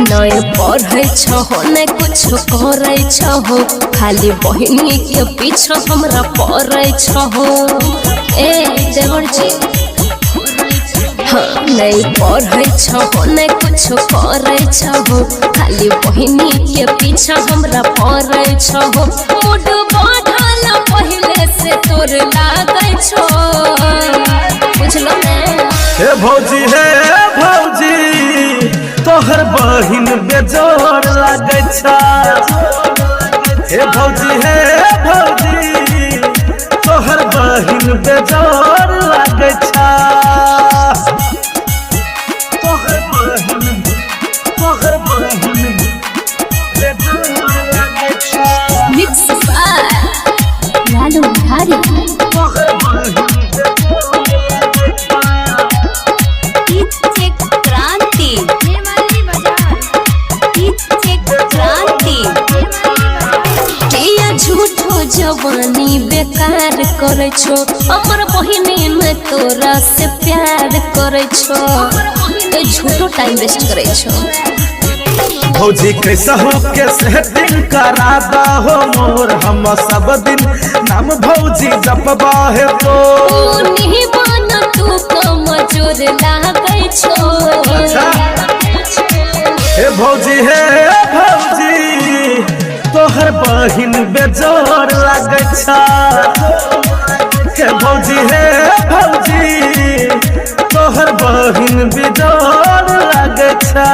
नए पढ़े छहो न कुछ करे छहो खाली बहिनी के पीछे हमरा पड़े छहो। ए देवर जी हाँ नहीं पढ़े छहो न कुछ करे छहो खाली बहिनी के पीछे हमरा पड़े छहो। मूड बढ़ल पहले से तोर लागे छो बुझलो न। हे भौजी तोहर बहिन बेजोर लागे छा। हे भौजी तोहर बहिन बेजोर लागे छा। तोहर बहिन बेजोर लागे छा। Mix by Lalu Bihari. तोहर बहिन जवानी बेकार करे छो हमर बहिनी में तोरा से प्यार करे छो तो झूठो टाइम वेस्ट करे छो। भौजी कैसा हो के सेटिंग करा दा हो मोर हम सब दिन नाम भौजी जपबा है तो नहीं बन तू कमजोर लागे छो। हे भौजी तोहर बहिन बेजोर लागे छा। हे भौजी तोहर बहिन बेजोर लागे छा।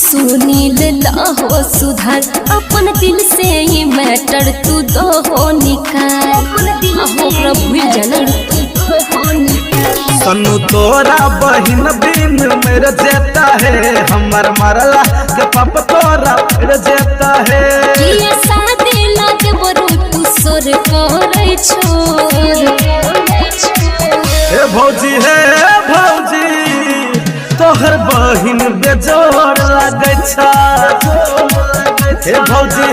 सुनील लाहो सुधार अपन दिल से ये मैटर तू दो हो निकाल हो प्रभु जनन सन्नू तोरा बहिन बिन मेरे जेता है हमर मरला के पाप तोरा फिर जेता है। ये सादे लागे बरू तू सोर करे छो। हे भौजी तोहर बहिन बेजोर लागे छा। हे भौजी